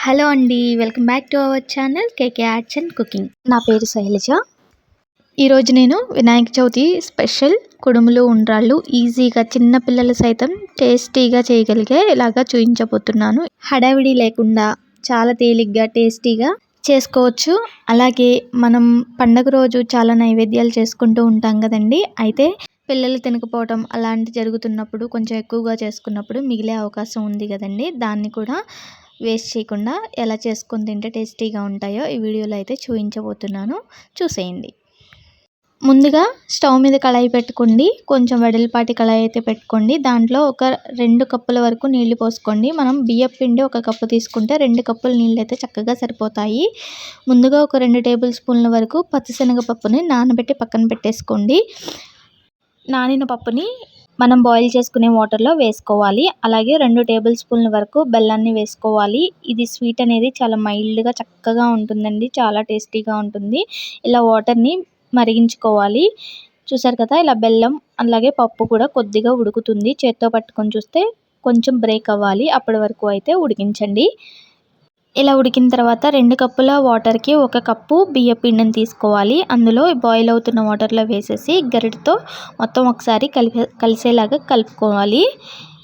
Hello అండి. Welcome back to our channel KK arts and cooking. నా పేరు శైలజ. ఈరోజు నేను వినాయక చవితి స్పెషల్ కుడుములు ఉండ్రాళ్ళు ఈజీగా చిన్న పిల్లలు సైతం టేస్టీగా చేయగలిగే ఇలాగా చూపించబోతున్నాను. హడావిడి లేకుండా చాలా తేలిగ్గా టేస్టీగా చేసుకోవచ్చు. అలాగే మనం పండగ రోజు చాలా నైవేద్యాలు చేసుకుంటూ ఉంటాం కదండి. అయితే పిల్లలు తినకపోవటం అలాంటి జరుగుతున్నప్పుడు కొంచెం ఎక్కువగా చేసుకున్నప్పుడు మిగిలే అవకాశం ఉంది కదండి. దాన్ని కూడా వేస్ట్ చేయకుండా ఎలా చేసుకొని తింటే టేస్టీగా ఉంటాయో ఈ వీడియోలో అయితే చూపించబోతున్నాను. చూసేయండి. ముందుగా స్టవ్ మీద కళాయి పెట్టుకోండి. కొంచెం వెడల్పాటి కళాయి అయితే పెట్టుకోండి. దాంట్లో ఒక 2 కప్పుల వరకు నీళ్లు పోసుకోండి. మనం బియ్యపు పిండి 1 కప్పు తీసుకుంటే 2 కప్పుల నీళ్ళు అయితే చక్కగా సరిపోతాయి. ముందుగా ఒక 2 టేబుల్ స్పూన్ల వరకు పచ్చిశనగపప్పుని నానబెట్టి పక్కన పెట్టేసుకోండి. నానిన పప్పుని మనం బాయిల్ చేసుకునే వాటర్లో వేసుకోవాలి. అలాగే 2 టేబుల్ స్పూన్ల వరకు బెల్లాన్ని వేసుకోవాలి. ఇది స్వీట్ అనేది చాలా మైల్డ్గా చక్కగా ఉంటుందండి. చాలా టేస్టీగా ఉంటుంది. ఇలా వాటర్ని మరిగించుకోవాలి. చూసారు కదా, ఇలా బెల్లం అలాగే పప్పు కూడా కొద్దిగా ఉడుకుతుంది. చేత్తో పట్టుకొని చూస్తే కొంచెం బ్రేక్ అవ్వాలి. అప్పటి వరకు అయితే ఉడికించండి. ఇలా ఉడికిన తర్వాత 2 కప్పుల వాటర్కి 1 కప్పు బియ్యం పిండిని తీసుకోవాలి. అందులో బాయిల్ అవుతున్న వాటర్లో వేసేసి గరిటెతో మొత్తం ఒకసారి కలిసేలాగా కలుపుకోవాలి.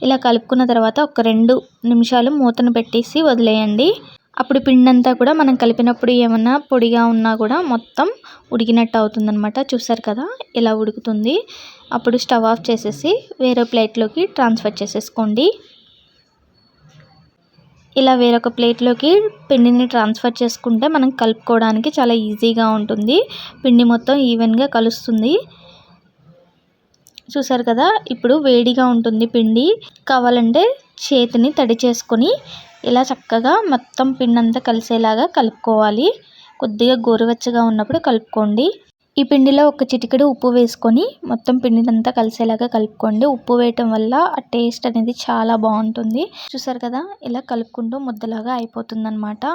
ఇలా కలుపుకున్న తర్వాత ఒక 2 నిమిషాలు మూతను పెట్టేసి వదిలేయండి. అప్పుడు పిండి అంతా కూడా మనం కలిపినప్పుడు ఏమన్నా పొడిగా ఉన్నా కూడా మొత్తం ఉడికినట్టు అవుతుందన్నమాట. చూసారు కదా, ఇలా ఉడుకుతుంది. అప్పుడు స్టవ్ ఆఫ్ చేసేసి వేరే ప్లేట్లోకి ట్రాన్స్ఫర్ చేసేసుకోండి. ఇలా వేరొక ప్లేట్లోకి పిండిని ట్రాన్స్ఫర్ చేసుకుంటే మనం కలుపుకోవడానికి చాలా ఈజీగా ఉంటుంది. పిండి మొత్తం ఈవెన్గా కలుస్తుంది. చూసారు కదా, ఇప్పుడు వేడిగా ఉంటుంది పిండి. కావాలంటే చేతిని తడి చేసుకొని ఇలా చక్కగా మొత్తం పిండి అంతా కలిసేలాగా కలుపుకోవాలి. కొద్దిగా గోరువెచ్చగా ఉన్నప్పుడు కలుపుకోండి. ఈ పిండిలో ఒక చిటికెడు ఉప్పు వేసుకొని మొత్తం పిండినంతా కలిసేలాగా కలుపుకోండి. ఉప్పు వేయటం వల్ల ఆ టేస్ట్ అనేది చాలా బాగుంటుంది. చూసారు కదా, ఇలా కలుపుకుంటూ ముద్దలాగా అయిపోతుందన్నమాట.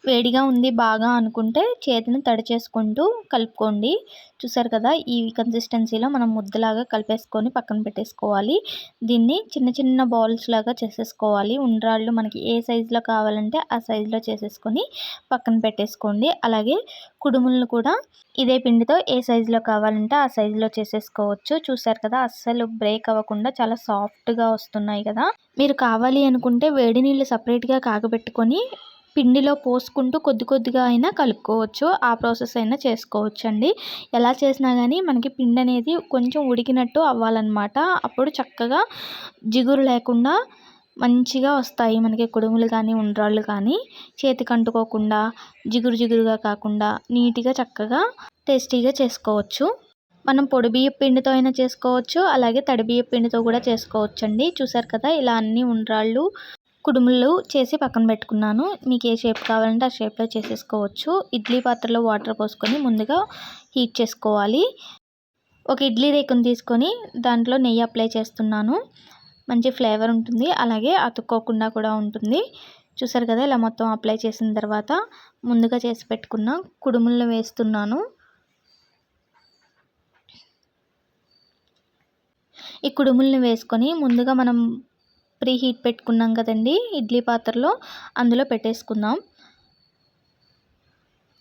వేడిగా ఉంది బాగా అనుకుంటే చేతిని తడి చేసుకుంటూ కలుపుకోండి. చూసారు కదా, ఈ కన్సిస్టెన్సీలో మనం ముద్దలాగా కలిపేసుకొని పక్కన పెట్టేసుకోవాలి. దీన్ని చిన్న చిన్న బాల్స్ లాగా చేసేసుకోవాలి. ఉండ్రాళ్ళు మనకి ఏ సైజులో కావాలంటే ఆ సైజులో చేసేసుకొని పక్కన పెట్టేసుకోండి. అలాగే కుడుములను కూడా ఇదే పిండితో ఏ సైజులో కావాలంటే ఆ సైజులో చేసేసుకోవచ్చు. చూసారు కదా, అస్సలు బ్రేక్ అవ్వకుండా చాలా సాఫ్ట్గా వస్తున్నాయి కదా. మీరు కావాలి అనుకుంటే వేడి నీళ్ళు సపరేట్గా కాగబెట్టుకొని పిండిలో పోసుకుంటూ కొద్ది కొద్దిగా అయినా కలుపుకోవచ్చు. ఆ ప్రాసెస్ అయినా చేసుకోవచ్చు అండి. ఎలా చేసినా కానీ మనకి పిండి అనేది కొంచెం ఉడికినట్టు అవ్వాలన్నమాట. అప్పుడు చక్కగా జిగురు లేకుండా మంచిగా వస్తాయి మనకి కుడుములు కానీ ఉండ్రాళ్ళు కానీ. చేతికి అంటుకోకుండా జిగురు జిగురుగా కాకుండా నీట్గా చక్కగా టేస్టీగా చేసుకోవచ్చు. మనం పొడి బియ్యం పిండితో అయినా చేసుకోవచ్చు. అలాగే తడి బియ్యం పిండితో కూడా చేసుకోవచ్చు అండి. చూసారు కదా, ఇలా అన్ని ఉండ్రాళ్ళు కుడుములు చేసి పక్కన పెట్టుకున్నాను. మీకు ఏ షేప్ కావాలంటే ఆ షేప్లో చేసేసుకోవచ్చు. ఇడ్లీ పాత్రలో వాటర్ పోసుకొని ముందుగా హీట్ చేసుకోవాలి. ఒక ఇడ్లీ రేకుని తీసుకొని దాంట్లో నెయ్యి అప్లై చేస్తున్నాను. మంచి ఫ్లేవర్ ఉంటుంది. అలాగే అతుక్కోకుండా కూడా ఉంటుంది. చూసారు కదా, ఇలా మొత్తం అప్లై చేసిన తర్వాత ముందుగా చేసి పెట్టుకున్న కుడుములను వేస్తున్నాను. ఈ కుడుములను వేసుకొని ముందుగా మనం ప్రీ హీట్ పెట్టుకున్నాం కదండి ఇడ్లీ పాత్రలో, అందులో పెట్టేసుకుందాం.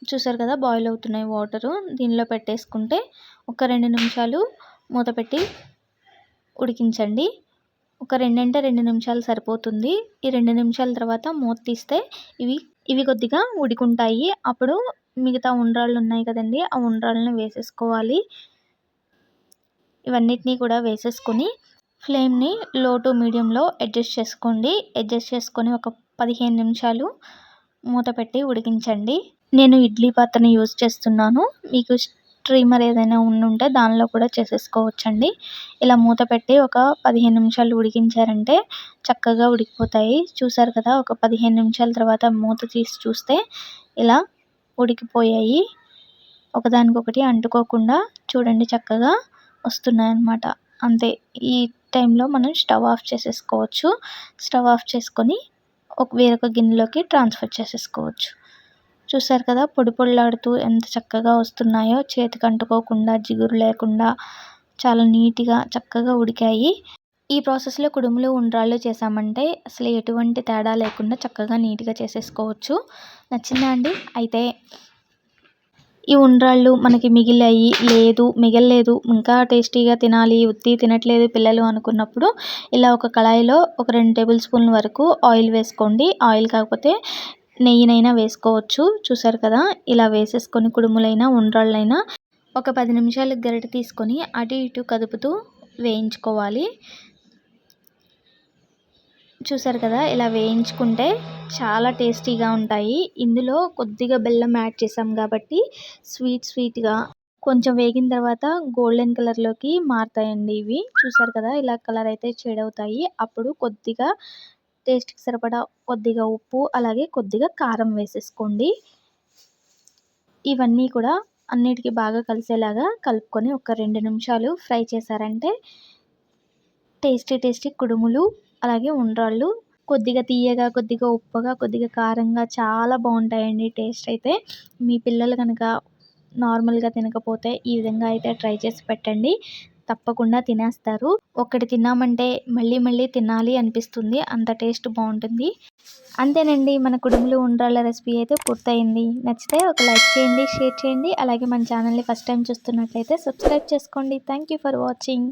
చూసారు కదా, బాయిల్ అవుతున్నాయి వాటరు. దీనిలో పెట్టేసుకుంటే ఒక 2 నిమిషాలు మూత పెట్టి ఉడికించండి. ఒక 2 నిమిషాలు సరిపోతుంది. ఈ 2 నిమిషాల తర్వాత మూత తీస్తే ఇవి కొద్దిగా ఉడికుంటాయి. అప్పుడు మిగతా ఉండ్రాళ్ళు ఉన్నాయి కదండి, ఆ ఉండ్రాళ్ళని వేసేసుకోవాలి. ఇవన్నిటినీ కూడా వేసేసుకొని ఫ్లేమ్ని లో టు మీడియంలో అడ్జస్ట్ చేసుకోండి. అడ్జస్ట్ చేసుకొని ఒక 15 నిమిషాలు మూత పెట్టి ఉడికించండి. నేను ఇడ్లీ పాత్రని యూజ్ చేస్తున్నాను. మీకు స్ట్రీమర్ ఏదైనా ఉంటే దానిలో కూడా చేసేసుకోవచ్చండి. ఇలా మూత పెట్టి ఒక 15 నిమిషాలు ఉడికించారంటే చక్కగా ఉడికిపోతాయి. చూసారు కదా, ఒక 15 నిమిషాల తర్వాత మూత తీసి చూస్తే ఇలా ఉడికిపోయాయి. ఒకదానికొకటి అంటుకోకుండా చూడండి చక్కగా వస్తున్నాయన్నమాట. అంతే. ఈ టైంలో మనం స్టవ్ ఆఫ్ చేసేసుకోవచ్చు. స్టవ్ ఆఫ్ చేసుకొని వేరొక గిన్నెలోకి ట్రాన్స్ఫర్ చేసేసుకోవచ్చు. చూసారు కదా, పొడి పొడిలాడుతూ ఎంత చక్కగా వస్తున్నాయో. చేతికి అంటుకోకుండా జిగురు లేకుండా చాలా నీట్గా చక్కగా ఉడికాయి. ఈ ప్రాసెస్లో కుడుములు ఉండ్రాళ్ళు చేసామంటే అసలు ఎటువంటి తేడా లేకుండా చక్కగా నీట్గా చేసేసుకోవచ్చు. నచ్చిందా అండి? అయితే ఈ ఉండ్రాళ్ళు మనకి మిగలలేదు ఇంకా టేస్టీగా తినాలి, ఉత్తి తినట్లేదు పిల్లలు అనుకున్నప్పుడు ఇలా ఒక కళాయిలో ఒక 2 టేబుల్ స్పూన్ల వరకు ఆయిల్ వేసుకోండి. ఆయిల్ కాకపోతే నెయ్యినైనా వేసుకోవచ్చు. చూసారు కదా, ఇలా వేసేసుకొని కుడుములైనా ఉండ్రాళ్ళైనా ఒక 10 నిమిషాలు గరిటె తీసుకొని అటు ఇటు కదుపుతూ వేయించుకోవాలి. చూసారు కదా, ఇలా వేయించుకుంటే చాలా టేస్టీగా ఉంటాయి. ఇందులో కొద్దిగా బెల్లం యాడ్ చేసాం కాబట్టి స్వీట్గా కొంచెం వేగిన తర్వాత గోల్డెన్ కలర్లోకి మారుతాయండి ఇవి. చూసారు కదా, ఇలా కలర్ అయితే షేడ్ అవుతాయి. అప్పుడు కొద్దిగా టేస్ట్కి సరిపడా కొద్దిగా ఉప్పు, అలాగే కొద్దిగా కారం వేసేసుకోండి. ఇవన్నీ కూడా అన్నిటికీ బాగా కలిసేలాగా కలుపుకొని ఒక 2 నిమిషాలు ఫ్రై చేశారంటే టేస్టీ కుడుములు అలాగే ఉండ్రాళ్ళు కొద్దిగా తీయగా, కొద్దిగా ఉప్పగా, కొద్దిగా కారంగా చాలా బాగుంటాయండి. టేస్ట్ అయితే మీ పిల్లలు కనుక నార్మల్గా తినకపోతే ఈ విధంగా అయితే ట్రై చేసి పెట్టండి, తప్పకుండా తినేస్తారు. ఒక్కటి తిన్నామంటే మళ్ళీ తినాలి అనిపిస్తుంది, అంత టేస్ట్ బాగుంటుంది. అంతేనండి, మన కుడుములు ఉండ్రాళ్ళ రెసిపీ అయితే పూర్తయింది. నచ్చితే ఒక లైక్ చేయండి, షేర్ చేయండి, అలాగే మన ఛానల్ని ఫస్ట్ టైం చూస్తున్నట్లయితే సబ్స్క్రైబ్ చేసుకోండి. Thank you for watching.